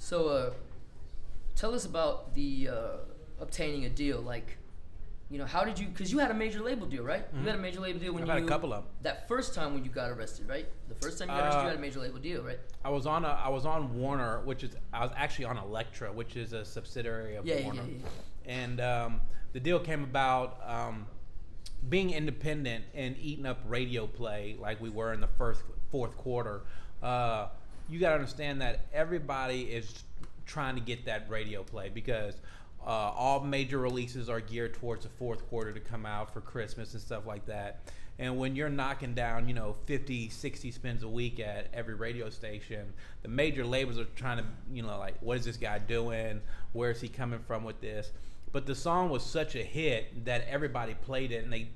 So, tell us about the obtaining a deal. Like, how did you? Because you had a major label deal, right? Mm-hmm. You had a major label deal when I've had a couple of them. That first time when you got arrested, right? The first time you got arrested, you had a major label deal, right? I was on Warner, I was actually on Elektra, which is a subsidiary of Warner. Yeah. And the deal came about being independent and eating up radio play like we were in the fourth quarter. You got to understand that everybody is trying to get that radio play because all major releases are geared towards the fourth quarter to come out for Christmas and stuff like that. And when you're knocking down, 50, 60 spins a week at every radio station, the major labels are trying to, like, what is this guy doing? Where is he coming from with this? But the song was such a hit that everybody played it, and they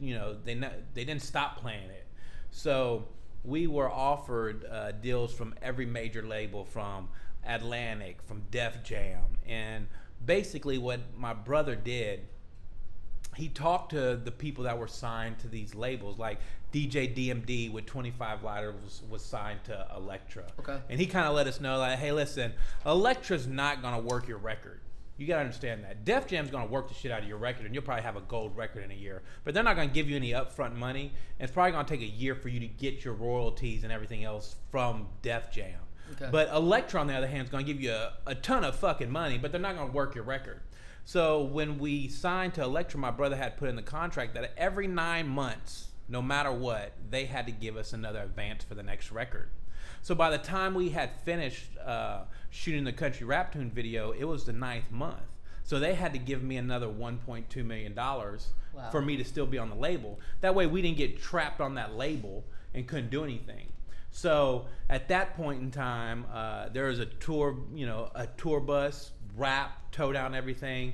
didn't stop playing it. So we were offered deals from every major label, from Atlantic, from Def Jam, and basically what my brother did, he talked to the people that were signed to these labels, like DJ DMD with 25 Lighters was signed to Elektra. Okay. And he kind of let us know, like, hey, listen, Elektra's not going to work your record. You got to understand that. Def Jam's going to work the shit out of your record, and you'll probably have a gold record in a year. But they're not going to give you any upfront money, and it's probably going to take a year for you to get your royalties and everything else from Def Jam. Okay. But Elektra, on the other hand, is going to give you a ton of fucking money, but they're not going to work your record. So when we signed to Elektra, my brother had put in the contract that every 9 months, no matter what, they had to give us another advance for the next record. So by the time we had finished shooting the Country Rap Tune video, it was the 9th month. So they had to give me another $1.2 million for me to still be on the label. That way we didn't get trapped on that label and couldn't do anything. So at that point in time, there was a tour bus, wrap, tow down everything,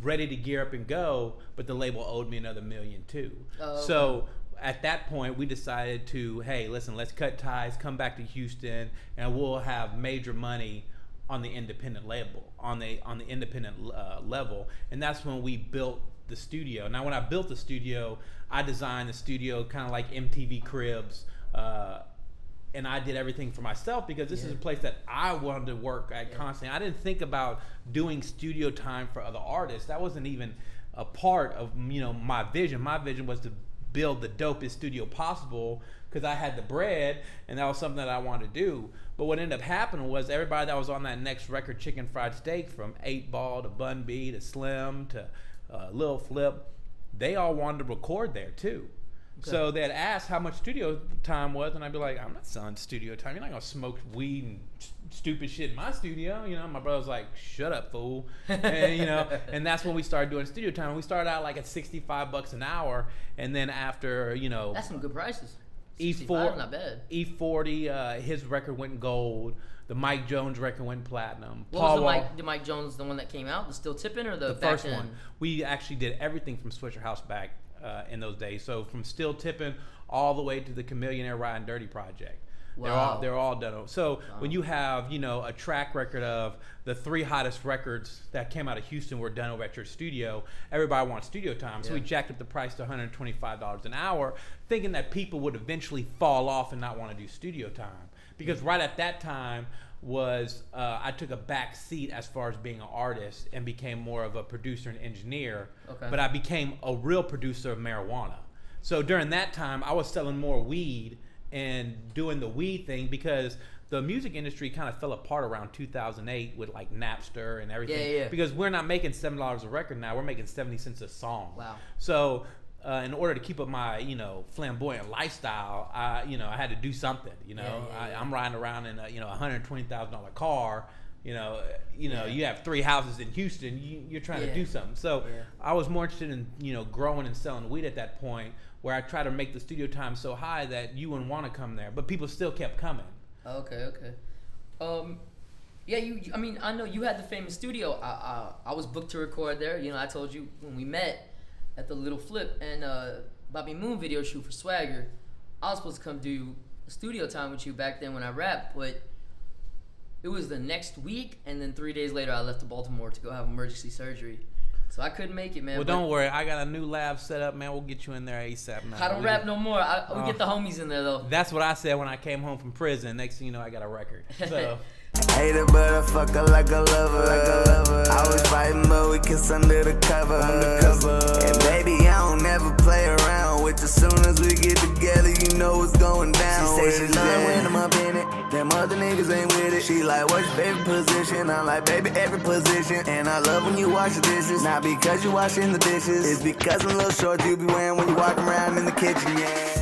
ready to gear up and go, but the label owed me another $1 million too. Oh, okay. So at that point, we decided to, hey, listen, let's cut ties, come back to Houston, and we'll have major money on the independent label, on the independent level, and that's when we built the studio. Now, when I built the studio, I designed the studio kind of like MTV Cribs. And I did everything for myself because this is a place that I wanted to work at constantly. I didn't think about doing studio time for other artists. That wasn't even a part of my vision. My vision was to build the dopest studio possible because I had the bread, and that was something that I wanted to do. But what ended up happening was everybody that was on that next record, Chicken Fried Steak, from 8 Ball to Bun B to Slim to Lil Flip, they all wanted to record there too. Okay. So they'd ask how much studio time was, and I'd be like, I'm not selling studio time. You're not going to smoke weed and stupid shit in my studio. My brother's like, shut up, fool. And, and that's when we started doing studio time. We started out like at $65 an hour, and then after, That's some good prices. E4, not bad. E40, his record went gold. The Mike Jones record went platinum. What was the Mike Jones, the one that came out? The Still Tippin' or the first one? We actually did everything from Swisha House back in those days. So from Still Tippin' all the way to the Chamillionaire Ridin Dirty project. Wow. They're all done. So when you have, a track record of the 3 hottest records that came out of Houston were done over at your studio, everybody wants studio time. So we jacked up the price to $125 an hour, thinking that people would eventually fall off and not want to do studio time. Because right at that time was I took a back seat as far as being an artist and became more of a producer and engineer. Okay. But I became a real producer of marijuana. So during that time, I was selling more weed and doing the weed thing because the music industry kind of fell apart around 2008 with like Napster and everything. Yeah. Because we're not making $7 a record now; we're making 70 cents a song. Wow. So in order to keep up my flamboyant lifestyle, I had to do something. I'm riding around in a $120,000 car. You have 3 houses in Houston. You're trying to do something. So I was more interested in growing and selling weed at that point, where I tried to make the studio time so high that you wouldn't want to come there, but people still kept coming. Okay. I know you had the famous studio. I was booked to record there. I told you when we met at the Lil Flip and Bobby Moon video shoot for Swagger, I was supposed to come do studio time with you back then when I rapped, but it was the next week, and then 3 days later I left to Baltimore to go have emergency surgery. So I couldn't make it, man. Well, don't worry. I got a new lab set up, man. We'll get you in there ASAP, man. I don't rap no more. We get the homies in there, though. That's what I said when I came home from prison. Next thing you know, I got a record. So Hate her, but I fuck her like a lover. I was fighting, but we kiss under the cover. And baby, I don't ever play around with you. Soon as we get together, you know what's going down. She say she love when I'm up in it. Them other niggas ain't with it. She like, what's your favorite position? I'm like, baby, every position. And I love when you wash the dishes. Not because you washing the dishes. It's because of little shorts you be wearing when you walking around in the kitchen, yeah.